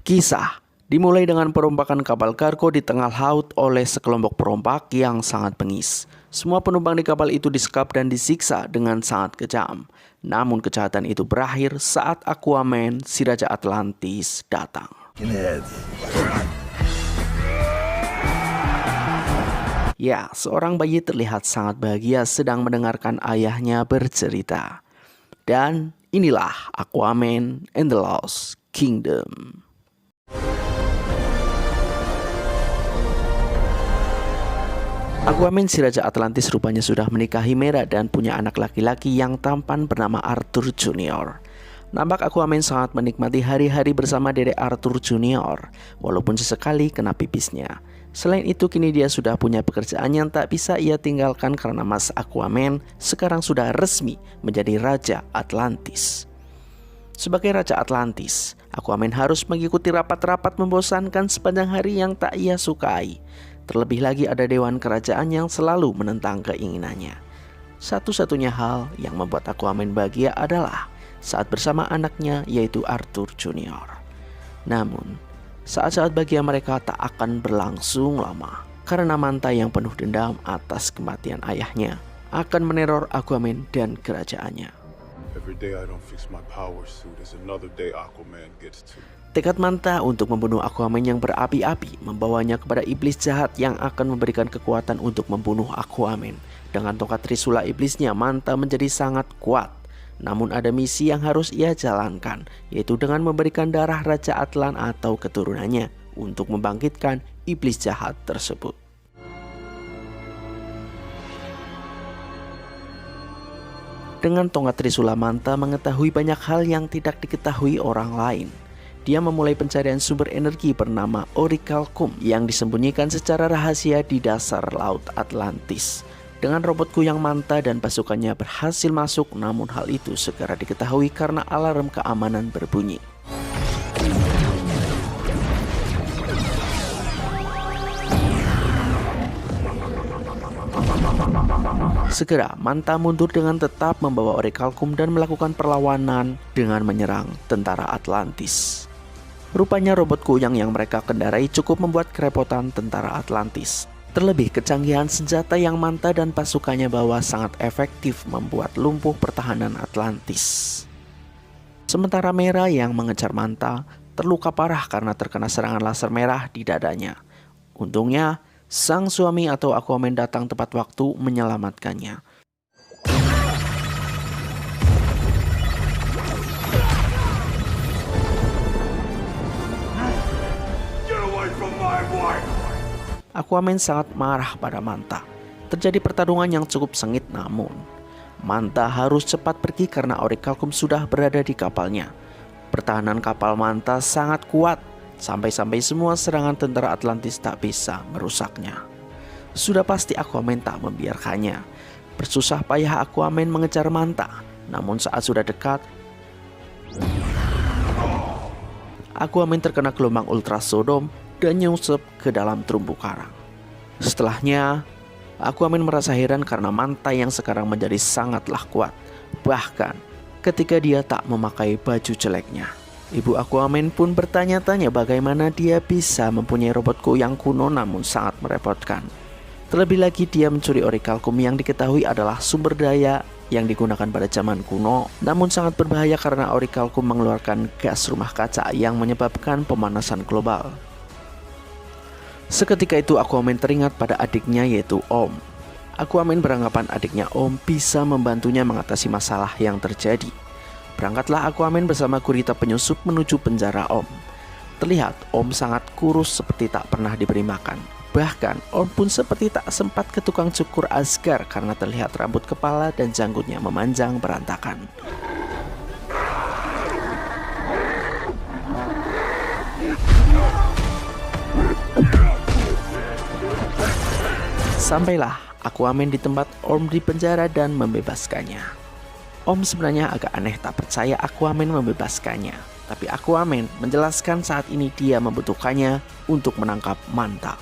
Kisah dimulai dengan perombakan kapal kargo di tengah laut oleh sekelompok perompak yang sangat bengis. Semua penumpang di kapal itu disekap dan disiksa dengan sangat kejam. Namun kejahatan itu berakhir saat Aquaman, si Raja Atlantis, datang. Ya, seorang bayi terlihat sangat bahagia sedang mendengarkan ayahnya bercerita. Dan inilah Aquaman and the Lost Kingdom. Aquaman, si Raja Atlantis, rupanya sudah menikahi Mera dan punya anak laki-laki yang tampan bernama Arthur Junior. Nampak Aquaman sangat menikmati hari-hari bersama Dedek Arthur Junior, walaupun sesekali kena pipisnya. Selain itu, kini dia sudah punya pekerjaan yang tak bisa ia tinggalkan karena Mas Aquaman sekarang sudah resmi menjadi Raja Atlantis. Sebagai Raja Atlantis, Aquaman harus mengikuti rapat-rapat membosankan sepanjang hari yang tak ia sukai. Terlebih lagi ada Dewan Kerajaan yang selalu menentang keinginannya. Satu-satunya hal yang membuat Aquaman bahagia adalah saat bersama anaknya, yaitu Arthur Junior. Namun, saat-saat bahagia mereka tak akan berlangsung lama, karena Manta yang penuh dendam atas kematian ayahnya akan meneror Aquaman dan kerajaannya. Tekad Manta untuk membunuh Aquaman yang berapi-api membawanya kepada iblis jahat yang akan memberikan kekuatan untuk membunuh Aquaman. Dengan tongkat Trisula iblisnya, Manta menjadi sangat kuat. Namun ada misi yang harus ia jalankan, yaitu dengan memberikan darah Raja Atlan atau keturunannya untuk membangkitkan iblis jahat tersebut. Dengan tongkat Trisula, Manta mengetahui banyak hal yang tidak diketahui orang lain. Dia memulai pencarian sumber energi bernama Orichalcum yang disembunyikan secara rahasia di dasar laut Atlantis. Dengan robot kuyang Manta dan pasukannya berhasil masuk, namun hal itu segera diketahui karena alarm keamanan berbunyi. Segera Manta mundur dengan tetap membawa Orichalcum dan melakukan perlawanan dengan menyerang tentara Atlantis. Rupanya robot kuyang yang mereka kendarai cukup membuat kerepotan tentara Atlantis. Terlebih kecanggihan senjata yang Manta dan pasukannya bawa sangat efektif membuat lumpuh pertahanan Atlantis. Sementara Mera yang mengejar Manta terluka parah karena terkena serangan laser merah di dadanya. Untungnya, sang suami atau Aquaman datang tepat waktu menyelamatkannya. Aquaman sangat marah pada Manta. Terjadi pertarungan yang cukup sengit, namun Manta harus cepat pergi karena Orichalcum sudah berada di kapalnya. Pertahanan kapal Manta sangat kuat, sampai-sampai semua serangan tentara Atlantis tak bisa merusaknya. Sudah pasti Aquaman tak membiarkannya. Bersusah payah Aquaman mengejar Manta, namun saat sudah dekat, Aquaman terkena gelombang ultrasodom dan nyungsep ke dalam terumbu karang. Setelahnya, Aquaman merasa heran karena Manta yang sekarang menjadi sangatlah kuat. Bahkan ketika dia tak memakai baju jeleknya. Ibu Aquaman pun bertanya-tanya bagaimana dia bisa mempunyai robot kuyang kuno namun sangat merepotkan. Terlebih lagi dia mencuri Orichalcum yang diketahui adalah sumber daya yang digunakan pada zaman kuno, namun sangat berbahaya karena Orichalcum mengeluarkan gas rumah kaca yang menyebabkan pemanasan global. Seketika itu Aquaman teringat pada adiknya, yaitu Om. Aquaman beranggapan adiknya Om bisa membantunya mengatasi masalah yang terjadi. Berangkatlah Aquaman bersama gurita penyusup menuju penjara Om. Terlihat Om sangat kurus seperti tak pernah diberi makan. Bahkan Om pun seperti tak sempat ke tukang cukur Asgard karena terlihat rambut kepala dan janggutnya memanjang berantakan. Sampailah Aquaman di tempat Om di penjara dan membebaskannya. Om sebenarnya agak aneh tak percaya Aquaman membebaskannya. Tapi Aquaman menjelaskan saat ini dia membutuhkannya untuk menangkap Manta.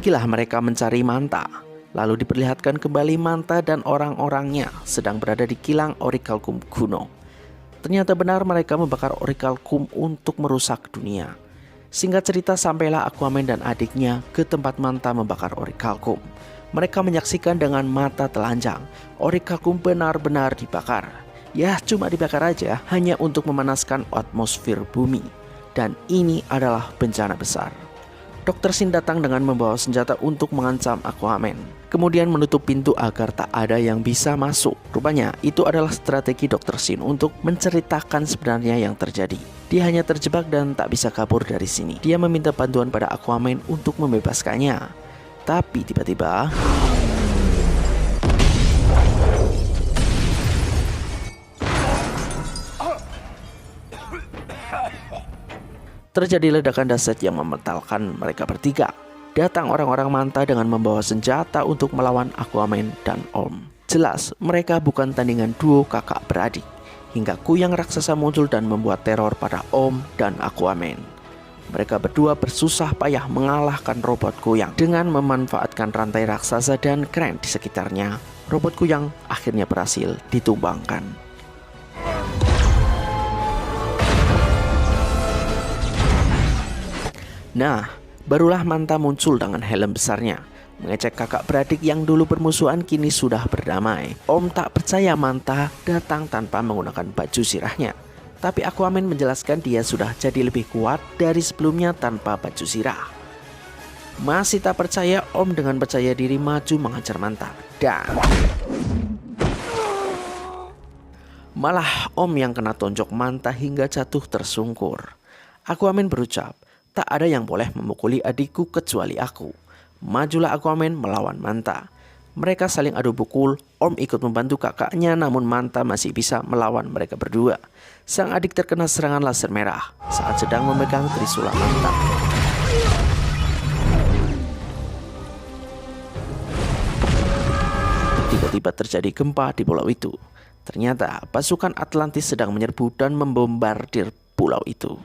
Pergilah mereka mencari Manta. Lalu diperlihatkan kembali Manta dan orang-orangnya sedang berada di kilang Orichalcum kuno. Ternyata benar mereka membakar Orichalcum untuk merusak dunia. Singkat cerita, sampailah Aquaman dan adiknya ke tempat Manta membakar Orichalcum. Mereka menyaksikan dengan mata telanjang Orichalcum benar-benar dibakar. Ya, cuma dibakar aja, hanya untuk memanaskan atmosfer bumi. Dan ini adalah bencana besar. Dr. Sin datang dengan membawa senjata untuk mengancam Aquaman, kemudian menutup pintu agar tak ada yang bisa masuk. Rupanya itu adalah strategi Dr. Sin untuk menceritakan sebenarnya yang terjadi. Dia hanya terjebak dan tak bisa kabur dari sini. Dia meminta bantuan pada Aquaman untuk membebaskannya. Tapi tiba-tiba terjadi ledakan dahsyat yang mementalkan mereka bertiga. Datang orang-orang Manta dengan membawa senjata untuk melawan Aquaman dan Om. Jelas mereka bukan tandingan duo kakak beradik. Hingga kuyang raksasa muncul dan membuat teror pada Om dan Aquaman. Mereka berdua bersusah payah mengalahkan robot kuyang dengan memanfaatkan rantai raksasa dan kren di sekitarnya. Robot kuyang akhirnya berhasil ditumbangkan. Nah, barulah Manta muncul dengan helm besarnya. Mengecek kakak beradik yang dulu bermusuhan kini sudah berdamai. Om tak percaya Manta datang tanpa menggunakan baju sirahnya. Tapi Aquaman menjelaskan dia sudah jadi lebih kuat dari sebelumnya tanpa baju sirah. Masih tak percaya, Om dengan percaya diri maju menghajar Manta. Dan malah Om yang kena tonjok Manta hingga jatuh tersungkur. Aquaman berucap, "Tak ada yang boleh memukuli adikku kecuali aku." Majulah Aquaman melawan Manta. Mereka saling adu pukul. Om ikut membantu kakaknya, namun Manta masih bisa melawan mereka berdua. Sang adik terkena serangan laser merah saat sedang memegang trisula Manta. Tiba-tiba terjadi gempa di pulau itu. Ternyata pasukan Atlantis sedang menyerbu dan membombardir pulau itu.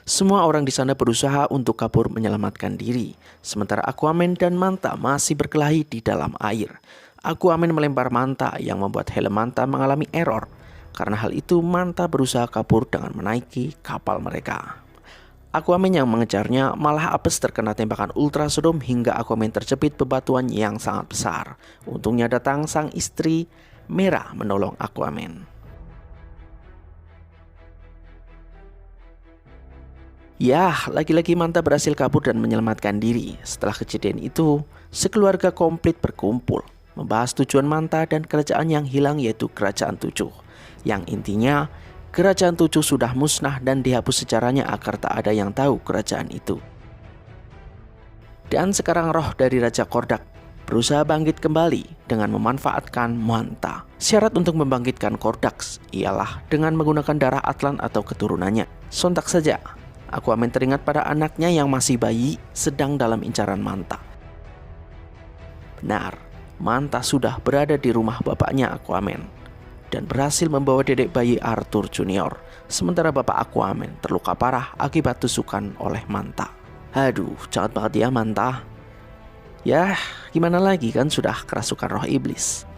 Semua orang di sana berusaha untuk kabur menyelamatkan diri, sementara Aquaman dan Manta masih berkelahi di dalam air. Aquaman melempar Manta yang membuat helm Manta mengalami error. Karena hal itu, Manta berusaha kabur dengan menaiki kapal mereka. Aquaman yang mengejarnya malah apes terkena tembakan ultrasodom hingga Aquaman terjepit bebatuan yang sangat besar. Untungnya datang sang istri Mera menolong Aquaman. Ya, lagi-lagi Manta berhasil kabur dan menyelamatkan diri. Setelah kejadian itu, sekeluarga komplit berkumpul membahas tujuan Manta dan kerajaan yang hilang, yaitu Kerajaan Tujuh. Yang intinya, Kerajaan Tujuh sudah musnah dan dihapus sejarahnya agar tak ada yang tahu kerajaan itu. Dan sekarang roh dari Raja Kordak berusaha bangkit kembali dengan memanfaatkan Manta. Syarat untuk membangkitkan Kordax ialah dengan menggunakan darah Atlan atau keturunannya. Sontak saja Aquaman teringat pada anaknya yang masih bayi sedang dalam incaran Manta. Benar, Manta sudah berada di rumah bapaknya Aquaman dan berhasil membawa dedek bayi Arthur Junior. Sementara bapak Aquaman terluka parah akibat tusukan oleh Manta. Aduh, jahat banget ya Manta. Ya, gimana lagi kan sudah kerasukan roh iblis.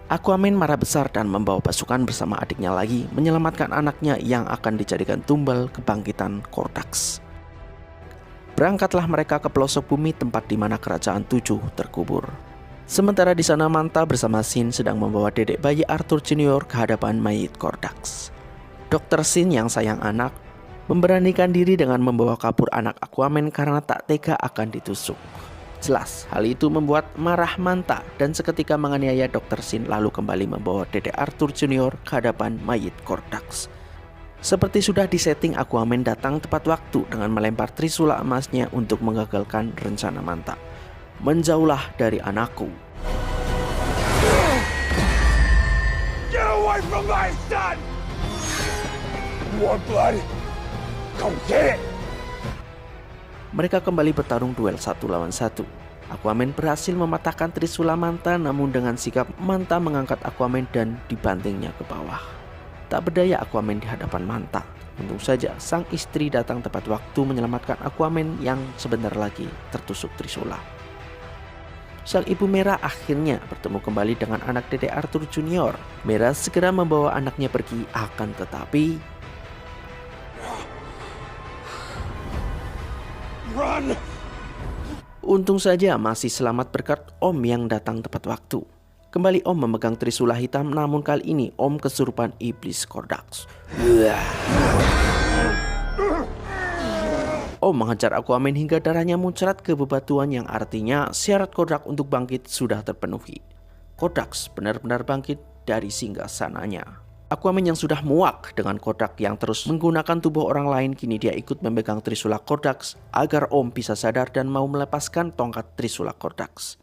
Aquaman marah besar dan membawa pasukan bersama adiknya lagi menyelamatkan anaknya yang akan dijadikan tumbal kebangkitan Kordax. Berangkatlah mereka ke pelosok bumi tempat di mana Kerajaan Tujuh terkubur. Sementara di sana Manta bersama Sin sedang membawa dedek bayi Arthur Junior ke hadapan mayit Kordax. Dr. Sin yang sayang anak memberanikan diri dengan membawa kabur anak Aquaman karena tak tega akan ditusuk. Jelas, hal itu membuat marah Manta dan seketika menganiaya Dr. Sin lalu kembali membawa dedek Arthur Junior ke hadapan mayit Kordax. Seperti sudah disetting, Aquaman datang tepat waktu dengan melempar trisula emasnya untuk menggagalkan rencana Manta. Menjauhlah dari anakku. Get away from my son! More blood? Come get it! Mereka kembali bertarung duel 1 lawan 1. Aquaman berhasil mematahkan trisula Manta, namun dengan sikap Manta mengangkat Aquaman dan dibantingnya ke bawah. Tak berdaya Aquaman di hadapan Manta. Untung saja sang istri datang tepat waktu menyelamatkan Aquaman yang sebentar lagi tertusuk Trisula. Sang ibu Mera akhirnya bertemu kembali dengan anak dede Arthur Junior. Mera segera membawa anaknya pergi, akan tetapi Run! untung saja masih selamat berkat Om yang datang tepat waktu. Kembali Om memegang Trisula hitam, namun kali ini Om kesurupan iblis Kordax. Om menghajar Aquaman hingga darahnya muncrat ke bebatuan, yang artinya syarat Kordax untuk bangkit sudah terpenuhi. Kordax benar-benar bangkit dari singgasananya. Aquaman yang sudah muak dengan Kordax yang terus menggunakan tubuh orang lain, kini dia ikut memegang Trisula Kordax agar Om bisa sadar dan mau melepaskan tongkat Trisula Kordax.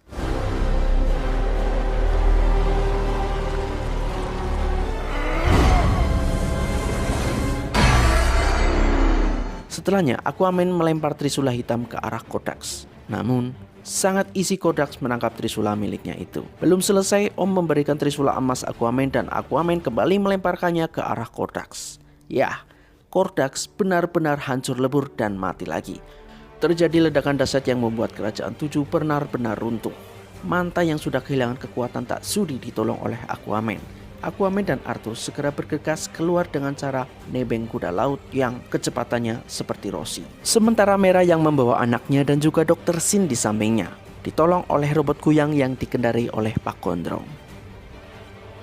Setelahnya, Aquaman melempar Trisula hitam ke arah Kordax. Namun, sangat easy Kordax menangkap Trisula miliknya itu. Belum selesai, Om memberikan Trisula emas Aquaman dan Aquaman kembali melemparkannya ke arah Kordax. Ya, Kordax benar-benar hancur lebur dan mati lagi. Terjadi ledakan dahsyat yang membuat kerajaan 7 benar-benar runtuh. Manta yang sudah kehilangan kekuatan tak sudi ditolong oleh Aquaman. Aquaman dan Arthur segera bergegas keluar dengan cara nebeng kuda laut yang kecepatannya seperti Rossi. Sementara Mera yang membawa anaknya dan juga Dr. Sin di sampingnya, ditolong oleh robot kuyang yang dikendarai oleh Pak Gondrong.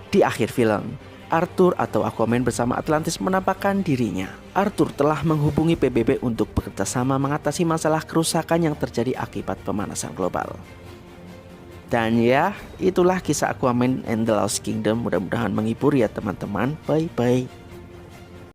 Di akhir film, Arthur atau Aquaman bersama Atlantis menampakkan dirinya. Arthur telah menghubungi PBB untuk bekerjasama mengatasi masalah kerusakan yang terjadi akibat pemanasan global. Dan ya, itulah kisah Aquaman and the Lost Kingdom. Mudah-mudahan menghibur ya teman-teman. Bye-bye.